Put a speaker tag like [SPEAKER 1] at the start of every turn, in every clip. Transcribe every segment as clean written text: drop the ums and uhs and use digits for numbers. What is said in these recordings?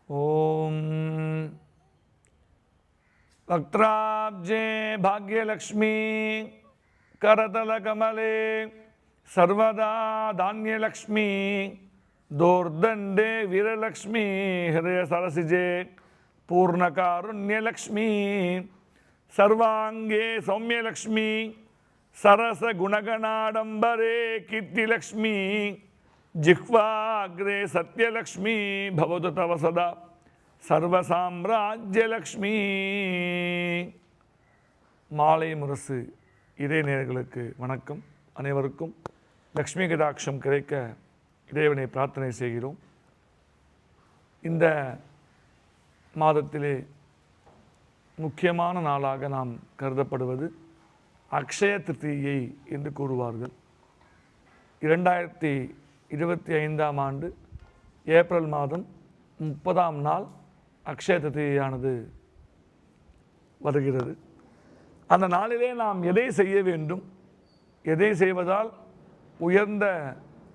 [SPEAKER 1] ஓம் வக்த்ராப்ஜே பாக்யலக்ஷ்மி करतलकमले सर्वदा धान्यलक्ष्मी दोर्दंडे वीरलक्ष्मी हृदय सरसिजे पूर्णकारुण्यलक्ष्मी सर्वांगे सौम्यलक्ष्मी सरस गुणगणाडंबरे कीर्तिलक्ष्मी जिह्वाग्रे सत्यलक्ष्मी भवतु तव सदा सर्वसाम्राज्यलक्ष्मी மாலை முரசு இதே நேயர்களுக்கு வணக்கம். அனைவருக்கும் லக்ஷ்மி கடாட்சம் கிடைக்க இறைவனை பிரார்த்தனை செய்கிறோம். இந்த மாதத்திலே முக்கியமான நாளாக நாம் கருதப்படுவது அக்ஷய திருதியை என்று கூறுவார்கள். 2025ஆம் ஆண்டு ஏப்ரல் மாதம் 30ஆம் நாள் அக்ஷய திருதியானது வருகிறது. அந்த நாளிலே நாம் எதை செய்ய வேண்டும், எதை செய்வதால் உயர்ந்த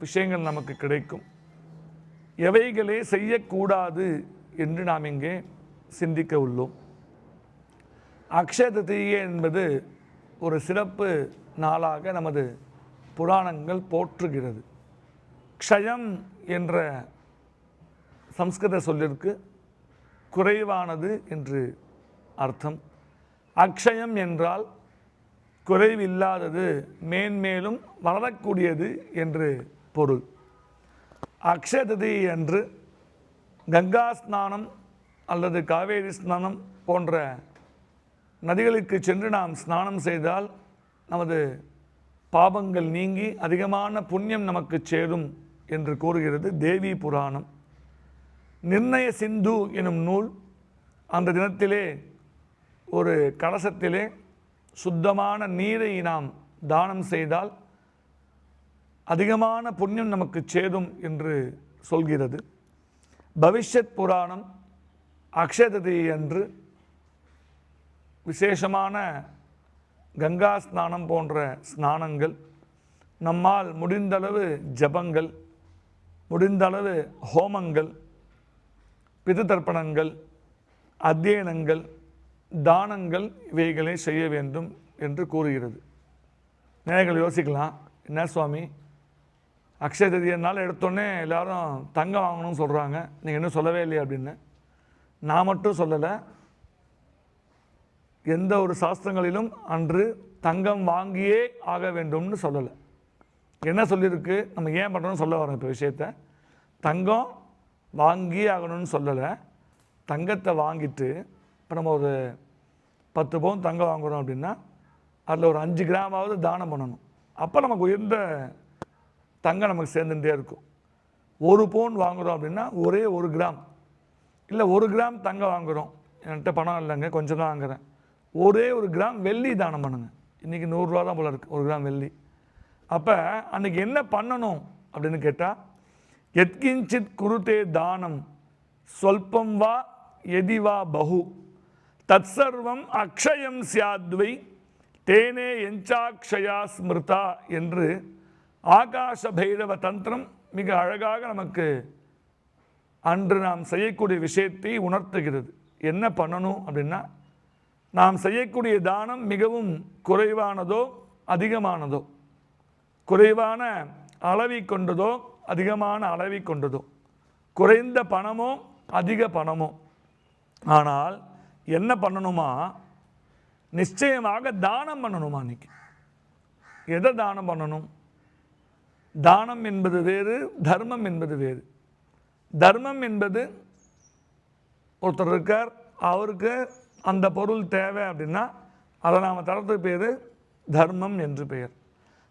[SPEAKER 1] விஷயங்கள் நமக்கு கிடைக்கும், எவைகளே செய்யக்கூடாது என்று நாம் இங்கே சிந்திக்க உள்ளோம். அக்ஷய திருதியை என்பது ஒரு சிறப்பு நாளாக நமது புராணங்கள் போற்றுகிறது. க்ஷயம் என்ற சம்ஸ்கிருத சொல்லிற்கு குறைவானது என்று அர்த்தம். அக்ஷயம் என்றால் குறைவில்லாதது, மேன்மேலும் வளரக்கூடியது என்று பொருள். அக்ஷய திருதியை அன்று கங்கா ஸ்நானம் அல்லது காவேரி ஸ்நானம் போன்ற நதிகளுக்கு சென்று நாம் ஸ்நானம் செய்தால் நமது பாபங்கள் நீங்கி அதிகமான புண்ணியம் நமக்கு சேரும் என்று கூறுகிறது தேவி புராணம். நிர்ணய சிந்து எனும் நூல் அந்த தினத்திலே ஒரு கலசத்திலே சுத்தமான நீரை நாம் தானம் செய்தால் அதிகமான புண்ணியம் நமக்கு சேரும் என்று சொல்கிறது. பவிஷ்யத் புராணம் அக்ஷய திருதியை அன்று விசேஷமான கங்கா ஸ்நானம் போன்ற ஸ்நானங்கள், நம்மால் முடிந்தளவு ஜபங்கள், முடிந்தளவு ஹோமங்கள், பிது தர்ப்பணங்கள், அத்தியனங்கள், தானங்கள் இவைகளை செய்ய வேண்டும் என்று கூறுகிறது. நேயர்கள் யோசிக்கலாம், என்ன சுவாமி அக்ஷய திருதியினால் எடுத்தோடனே எல்லாரும் தங்கம் வாங்கணும்னு சொல்கிறாங்க, நீங்கள் இன்னும் சொல்லவே இல்லையா அப்படின்னு. நான் மட்டும் சொல்லலை, எந்த ஒரு சாஸ்திரங்களிலும் அன்று தங்கம் வாங்கியே ஆக வேண்டும்னு சொல்லலை. என்ன சொல்லியிருக்கு, நம்ம ஏன் பண்ணுறோம்னு சொல்ல வரோம். இப்போ விஷயத்தை தங்கம் வாங்கியே ஆகணும்னு சொல்லலை. தங்கத்தை வாங்கிட்டு இப்போ நம்ம ஒரு 10 பவுன் தங்கம் வாங்குகிறோம் அப்படின்னா அதில் ஒரு 5 கிராமாவது தானம் பண்ணணும். அப்போ நமக்கு உயர்ந்த தங்கம் நமக்கு சேர்ந்துட்டே இருக்கும். 1 பவுன் வாங்குகிறோம் அப்படின்னா ஒரே 1 கிராம் இல்லை 1 கிராம் தங்கம் வாங்குகிறோம், என்கிட்ட பணம் இல்லைங்க கொஞ்சம் தான் வாங்குகிறேன், ஒரே 1 கிராம் வெள்ளி தானம் பண்ணுங்கள். இன்றைக்கி 100 ரூபா தான் போல இருக்குது 1 கிராம் வெள்ளி. அப்போ அன்றைக்கி என்ன பண்ணணும் அப்படின்னு கேட்டால், எத்கிஞ்சித் குருதே தானம் சொல்பம் வா எதிவா பகு தத்சர்வம் அக்ஷயம் சியாத்வை தேனே எஞ்சாக்ஷயா ஸ்மிருதா என்று ஆகாச பைரவ தந்திரம் மிக அழகாக நமக்கு அன்று நாம் செய்யக்கூடிய விஷயத்தை உணர்த்துகிறது. என்ன பண்ணணும் அப்படின்னா, நாம் செய்யக்கூடிய தானம் மிகவும் குறைவானதோ அதிகமானதோ, குறைவான அளவை கொண்டதோ அதிகமான அளவை கொண்டதோ, குறைந்த பணமோ அதிக பணமோ, ஆனால் என்ன பண்ணணுமா, நிச்சயமாக தானம் பண்ணணுமா. அன்றைக்கி எதை தானம் பண்ணணும்? தானம் என்பது வேறு, தர்மம் என்பது வேறு. தர்மம் என்பது ஒருத்தர் இருக்கார், அவருக்கு அந்த பொருள் தேவை அப்படின்னா அதை நாம் தரத்துக்கு பேர் தர்மம் என்று பெயர்.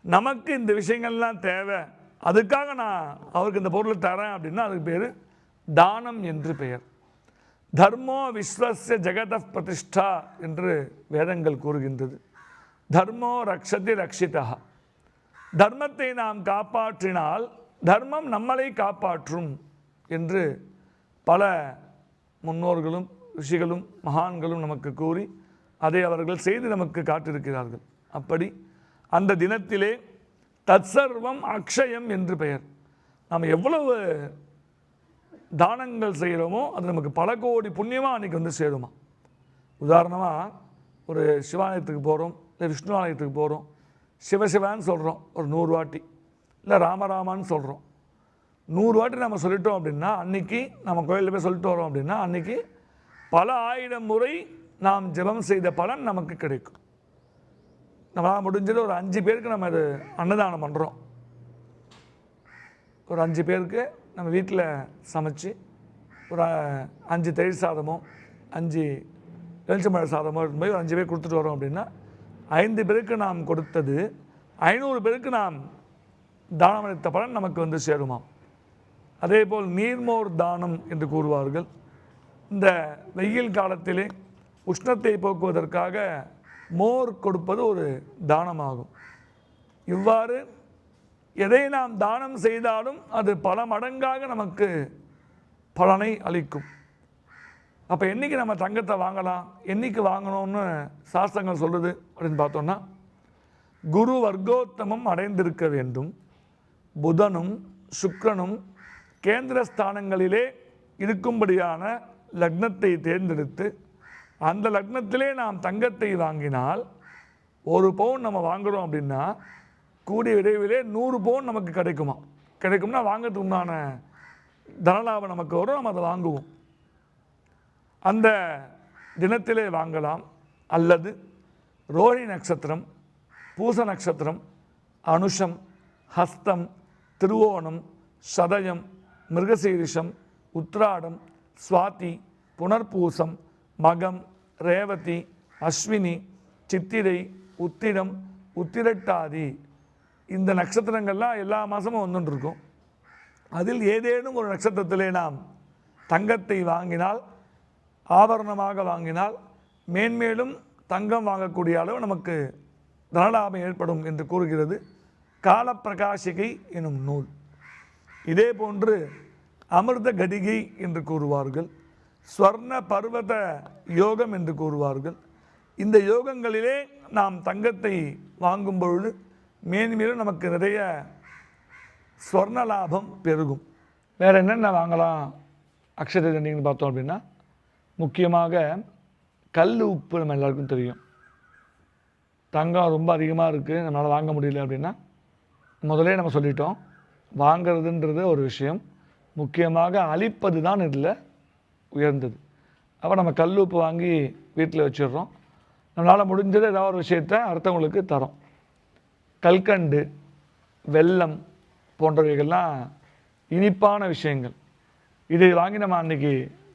[SPEAKER 1] நமக்கு இந்த விஷயங்கள்லாம் தேவை, அதுக்காக நான் அவருக்கு இந்த பொருளை தரேன் அப்படின்னா அதுக்கு பேர் தானம் என்று பெயர். தர்மோ விஸ்வஸ்ய ஜெகத பிரதிஷ்டா என்று வேதங்கள் கூறுகின்றது. தர்மோ ரக்ஷதி ரக்ஷிதா. தர்மத்தை நாம் காப்பாற்றினால் தர்மம் நம்மளை காப்பாற்றும் என்று பல முன்னோர்களும் ரிஷிகளும் மகான்களும் நமக்கு கூறி அதை அவர்கள் செய்து நமக்கு காட்டியிருக்கிறார்கள். அப்படி அந்த தினத்திலே தற்சர்வம் அக்ஷயம் என்று பெயர். நாம் எவ்வளவு தானங்கள் செய்கிறோமோ அது நமக்கு பல கோடி புண்ணியமாக அன்றைக்கி வந்து சேருமா. உதாரணமாக ஒரு சிவாலயத்துக்கு போகிறோம், இல்லை விஷ்ணு ஆலயத்துக்கு போகிறோம், சிவசிவான்னு சொல்கிறோம் ஒரு 100 வாட்டி, இல்லை ராமராமான்னு சொல்கிறோம். 100 வாட்டி நம்ம சொல்லிட்டோம் அப்படின்னா அன்றைக்கி நம்ம கோயிலில் போய் சொல்லிட்டு வரோம் அப்படின்னா அன்றைக்கி பல 1000 முறை நாம் ஜெபம் செய்த பலன் நமக்கு கிடைக்கும். நம்மளால் முடிஞ்சது ஒரு 5 பேருக்கு நம்ம இது அன்னதானம் பண்ணுறோம். ஒரு 5 பேருக்கு நம்ம வீட்டில் சமைச்சு ஒரு 5 தயிர் சாதமோ 5 எலுமிச்சம்பழ சாதமோ போய் ஒரு 5 பேர் கொடுத்துட்டு வரோம் அப்படின்னா 5 பேருக்கு நாம் கொடுத்தது 500 பேருக்கு நாம் தானம் அளித்த பலன் நமக்கு வந்து சேருமாம். அதே போல் நீர்மோர் தானம் என்று கூறுவார்கள். இந்த வெயில் காலத்திலே உஷ்ணத்தை போக்குவதற்காக மோர் கொடுப்பது ஒரு தானமாகும். இவ்வாறு எதை நாம் தானம் செய்தாலும் அது பல மடங்காக நமக்கு பலனை அளிக்கும். அப்போ என்றைக்கு நம்ம தங்கத்தை வாங்கலாம், என்றைக்கு வாங்கணும்னு சாஸ்திரங்கள் சொல்லுது அப்படின்னு பார்த்தோன்னா, குரு வர்க்கோத்தமம் அடைந்திருக்க வேண்டும், புதனும் சுக்கிரனும் கேந்திர ஸ்தானங்களிலே இருக்கும்படியான லக்னத்தை தேர்ந்தெடுத்து அந்த லக்னத்திலே நாம் தங்கத்தை வாங்கினால் 1 பவுன் நம்ம வாங்குகிறோம் அப்படின்னா கூடிய விரைவிலே 100 பவுன் நமக்கு கிடைக்கும்னா வாங்கிறதுக்கு உண்டான தனலாபம் நமக்கு வரும், நம்ம அதை வாங்குவோம். அந்த தினத்திலே வாங்கலாம். அல்லது ரோஹிணி நட்சத்திரம், பூச நட்சத்திரம், அனுஷம், ஹஸ்தம், திருவோணம், சதயம், மிருகசீரிஷம், உத்ராடம், சுவாதி, புனர்பூசம், மகம், ரேவதி, அஸ்வினி, சித்திரை, உத்திரம், உத்திரட்டாதி இந்த நட்சத்திரங்கள்லாம் எல்லா மாதமும் வந்துட்டு இருக்கும். அதில் ஏதேனும் ஒரு நட்சத்திரத்திலே நாம் தங்கத்தை வாங்கினால், ஆபரணமாக வாங்கினால் மேன்மேலும் தங்கம் வாங்கக்கூடிய அளவு நமக்கு தனலாபம் ஏற்படும் என்று கூறுகிறது காலப்பிரகாசிகை எனும் நூல். இதே போன்று அமிர்த கடிகை என்று கூறுவார்கள், ஸ்வர்ண பர்வத யோகம் என்று கூறுவார்கள். இந்த யோகங்களிலே நாம் தங்கத்தை வாங்கும் பொழுது மேன்மேலும் நமக்கு நிறைய ஸ்வர்ண லாபம் பெருகும். வேறு என்னென்ன வாங்கலாம் அக்ஷய தண்டின்னு பார்த்தோம் அப்படின்னா, முக்கியமாக கல் உப்பு நம்ம எல்லாருக்கும் தெரியும். தங்கம் ரொம்ப அதிகமாக இருக்குது, நம்மளால் வாங்க முடியல அப்படின்னா முதலே நம்ம சொல்லிட்டோம், வாங்கிறதுன்றது ஒரு விஷயம், முக்கியமாக அழிப்பது தான் இதில் உயர்ந்தது. அப்போ நம்ம கல் உப்பு வாங்கி வீட்டில் வச்சிடுறோம், நம்மளால் முடிஞ்சது ஏதாவது ஒரு விஷயத்தை அடுத்தவங்களுக்கு தரோம். கல்கண்டு, வெல்லம் போன்றவைகள்லாம் இனிப்பான விஷயங்கள். இதை வாங்கி நம்ம அன்றைக்கி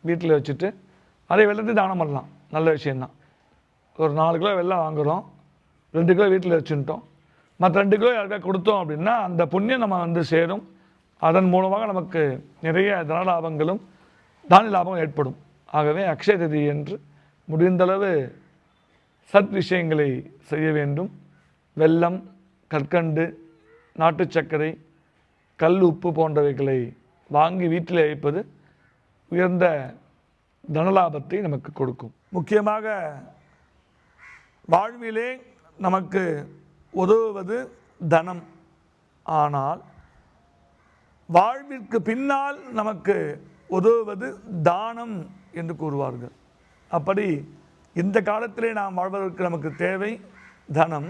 [SPEAKER 1] வீட்டில் வச்சுட்டு அதை வெள்ளத்தை தானம் பண்ணலாம், நல்ல விஷயந்தான். ஒரு 4 கிலோ வெல்லம் வாங்குகிறோம், 2 கிலோ வீட்டில் வச்சுட்டோம், மற்ற 2 கிலோ யாருக்கா கொடுத்தோம் அப்படின்னா அந்த புண்ணியம் நம்ம வந்து சேரும். அதன் மூலமாக நமக்கு நிறைய தனலாபங்களும் தானிய லாபம் ஏற்படும். ஆகவே அக்ஷய திதி என்று முடிந்தளவு சத் விஷயங்களை செய்ய வேண்டும். வெல்லம், கற்கண்டு, நாட்டு சர்க்கரை, கல் உப்பு போன்றவைகளை வாங்கி வீட்டில் வைப்பது உயர்ந்த தனலாபத்தை நமக்கு கொடுக்கும். முக்கியமாக வாழ்விலே நமக்கு உதவுவது தனம். ஆனால் வாழ்விற்கு பின்னால் நமக்கு உதவுவது தானம் என்று கூறுவார்கள். அப்படி இந்த காலத்திலே நாம் வாழ்வதற்கு நமக்கு தேவை தனம்.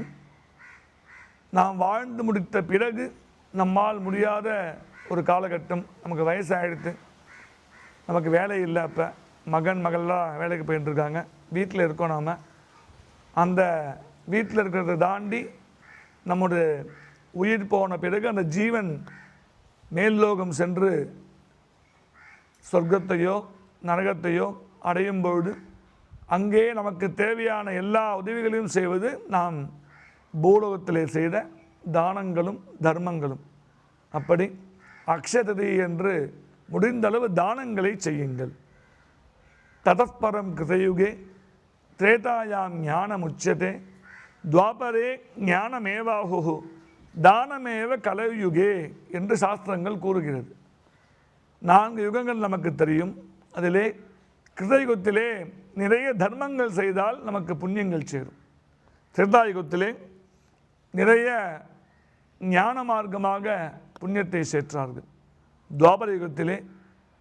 [SPEAKER 1] நாம் வாழ்ந்து முடித்த பிறகு நம்மால் முடியாத ஒரு காலகட்டம், நமக்கு வயசாகிடுத்து, நமக்கு வேலை இல்லை, அப்போ மகள்லாம் வேலைக்கு போயிட்டுருக்காங்க, வீட்டில் இருக்கோம். நாம் அந்த வீட்டில் இருக்கிறத தாண்டி நம்முடைய உயிர் போன பிறகு அந்த ஜீவன் மேல்லோகம் சென்று சொர்க்கத்தையோ நரகத்தையோ அடையும் பொழுது அங்கே நமக்கு தேவையான எல்லா உதவிகளையும் செய்வது நாம் பூலோகத்திலே செய்த தானங்களும் தர்மங்களும். அப்படி அக்ஷயதிதி என்று முடிந்தளவு தானங்களை செய்யுங்கள். ததப்பரம் கிருதயுகே திரேதாயாம் ஞானம் உச்சதே துவாபரே ஞானமேவாஹு தானமேவ கலயுகே என்று சாஸ்திரங்கள் கூறுகிறது. 4 யுகங்கள் நமக்கு தெரியும். அதிலே கிருதயுகத்திலே நிறைய தர்மங்கள் செய்தால் நமக்கு புண்ணியங்கள் சேரும். திரேதாயுகத்திலே நிறைய ஞான மார்க்கமாக புண்ணியத்தை சேர்த்தார்கள். துவாபர யுகத்திலே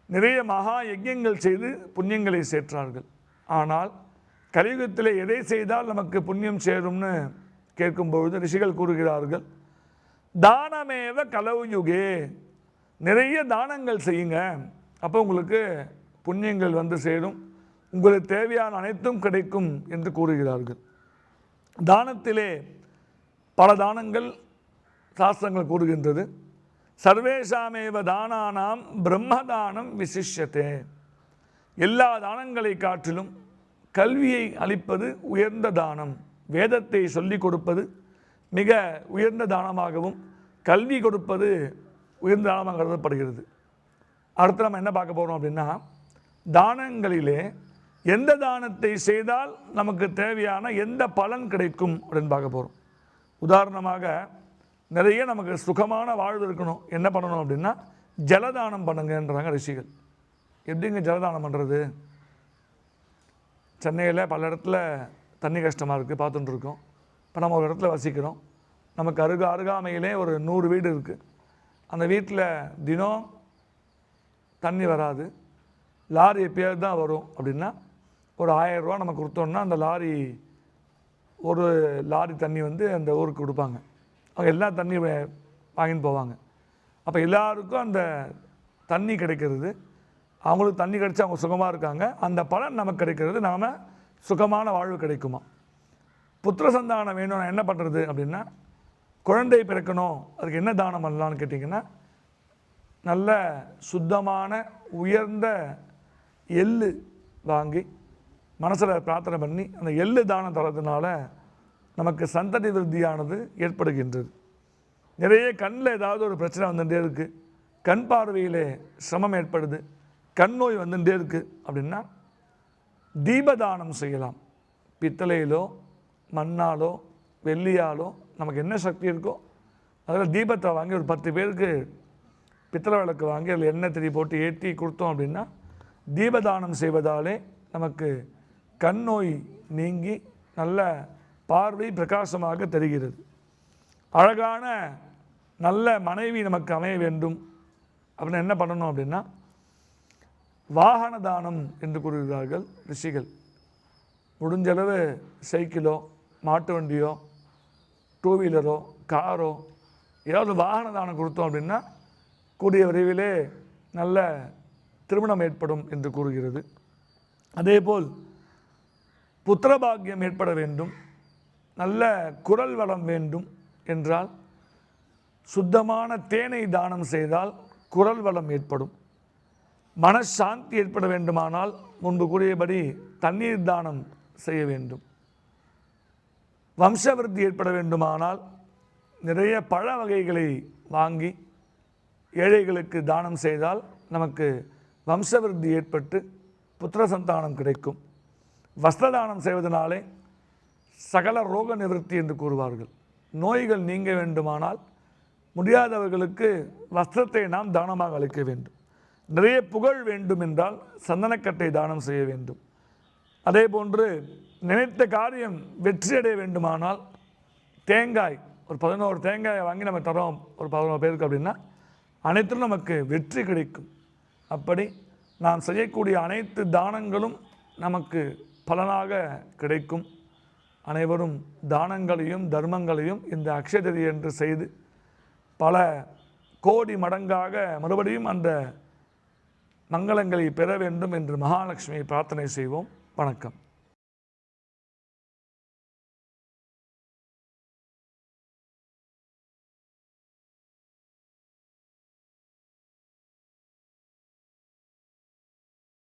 [SPEAKER 1] நிறைய மகா யஜ்யங்கள் செய்து புண்ணியங்களை சேர்த்தார்கள். ஆனால் கலியுகத்தில் எதை செய்தால் நமக்கு புண்ணியம் சேரும்னு கேட்கும்பொழுது ரிஷிகள் கூறுகிறார்கள், தானமேவ கலவு யுகே, நிறைய தானங்கள் செய்யுங்க, அப்போ உங்களுக்கு புண்ணியங்கள் வந்து சேரும், உங்களுக்கு தேவையான அனைத்தும் கிடைக்கும் என்று கூறுகிறார்கள். தானத்திலே பல தானங்கள் சாஸ்திரங்கள் கூறுகின்றது. சர்வேஷாமேவ தானானாம் பிரம்மதானம் விசிஷ்யத்தே, எல்லா தானங்களை காட்டிலும் கல்வியை அளிப்பது உயர்ந்த தானம். வேதத்தை சொல்லிக் கொடுப்பது மிக உயர்ந்த தானமாகவும் கல்வி கொடுப்பது உயர்ந்த தானமாக கருதப்படுகிறது. அடுத்து நம்ம என்ன பார்க்க போகிறோம் அப்படின்னா, தானங்களிலே எந்த தானத்தை செய்தால் நமக்கு தேவையான எந்த பலன் கிடைக்கும் அப்படின்னு பார்க்க போகிறோம். உதாரணமாக நிறைய நமக்கு சுகமான வாழ்வு இருக்கணும், என்ன பண்ணணும் அப்படின்னா ஜலதானம் பண்ணுங்கன்றாங்க ரிஷிகள். எப்படிங்க ஜலதானம் பண்ணுறது? சென்னையில் பல இடத்துல தண்ணி கஷ்டமாக இருக்குது, பார்த்துட்டு இருக்கோம். இப்போ நம்ம ஒரு இடத்துல வசிக்கிறோம், நமக்கு அருகாமையிலே ஒரு 100 வீடு இருக்குது. அந்த வீட்டில் தினம் தண்ணி வராது, லாரி எப்பயாவது தான் வரும். அப்படின்னா ஒரு 1000 ரூபா நம்ம கொடுத்தோம்னா அந்த ஒரு லாரி தண்ணி வந்து அந்த ஊருக்கு கொடுப்பாங்க. அவங்க எல்லா தண்ணி வாங்கின்னு போவாங்க. அப்போ எல்லாருக்கும் அந்த தண்ணி கிடைக்கிறது, அவங்களுக்கு தண்ணி கிடைச்சி அவங்க சுகமாக இருக்காங்க, அந்த பலன் நமக்கு கிடைக்கிறது, நாம் சுகமான வாழ்வு கிடைக்குமா. புத்திர சந்தானம் வேணும், நான் என்ன பண்ணுறது அப்படின்னா, குழந்தை பிறக்கணும், அதுக்கு என்ன தானம் பண்ணலான்னு கேட்டிங்கன்னா, நல்ல சுத்தமான உயர்ந்த எள்ளு வாங்கி மனசில் பிரார்த்தனை பண்ணி அந்த எள்ளு தானம் தரதுனால நமக்கு சந்ததி விருத்தியானது ஏற்படுகின்றது. நிறைய கண்ணில் ஏதாவது ஒரு பிரச்சனை வந்துட்டே இருக்குது, கண் பார்வையிலே சிரமம் ஏற்படுது, கண் நோய் வந்துட்டே இருக்குது அப்படின்னா தீபதானம் செய்யலாம். பித்தளையிலோ மண்ணாலோ வெள்ளியாலோ நமக்கு என்ன சக்தி இருக்கோ அதில் தீபத்தை வாங்கி ஒரு 10 பேருக்கு பித்தளை விளக்கு வாங்கி அதில் எண்ணெய் திரி போட்டு ஏற்றி கொடுத்தோம் அப்படின்னா தீபதானம் செய்வதாலே நமக்கு கண் நோய் நீங்கி நல்ல பார்வை பிரகாசமாக தெரிகிறது. அழகான நல்ல மனைவி நமக்கு அமைய வேண்டும் அப்படின்னு என்ன பண்ணணும் அப்படின்னா வாகன தானம் என்று கூறுகிறார்கள் ரிஷிகள். முடிஞ்சளவு சைக்கிளோ மாட்டு வண்டியோ 2 வீலரோ காரோ ஏதாவது வாகன தானம் கொடுத்தோம் அப்படின்னா கூடிய விரைவிலே நல்ல திருமணம் ஏற்படும் என்று கூறுகிறது. அதேபோல் புத்திரபாகியம் ஏற்பட வேண்டும், நல்ல குரல் வளம் வேண்டும் என்றால் சுத்தமான தேனை தானம் செய்தால் குரல் வளம் ஏற்படும். மனசாந்தி ஏற்பட வேண்டுமானால் முன்பு கூறியபடி தண்ணீர் தானம் செய்ய வேண்டும். வம்சவிருத்தி ஏற்பட வேண்டுமானால் நிறைய பழ வகைகளை வாங்கி ஏழைகளுக்கு தானம் செய்தால் நமக்கு வம்சவிருத்தி ஏற்பட்டு புத்திர சந்தானம் கிடைக்கும். வஸ்திரதானம் செய்வதனாலே சகல ரோக நிவர்த்தி என்று கூறுவார்கள். நோய்கள் நீங்க வேண்டுமானால் முடியாதவர்களுக்கு வஸ்திரத்தை நாம் தானமாக அளிக்க வேண்டும். நிறைய புகழ் வேண்டும் என்றால் சந்தனக்கட்டை தானம் செய்ய வேண்டும். அதே போன்று நினைத்த காரியம் வெற்றியடைய வேண்டுமானால் தேங்காய் ஒரு 11 தேங்காயை வாங்கி நம்ம தரோம் ஒரு 11 பேருக்கு அப்படின்னா அனைத்திலும் நமக்கு வெற்றி கிடைக்கும். அப்படி நாம் செய்யக்கூடிய அனைத்து தானங்களும் நமக்கு பலனாக கிடைக்கும். அனைவரும் தானங்களையும் தர்மங்களையும் இந்த அக்ஷய திதி என்று செய்து பல கோடி மடங்காக மறுபடியும் அந்த மங்களங்களை பெற வேண்டும் என்று மகாலட்சுமியை பிரார்த்தனை செய்வோம். வணக்கம்.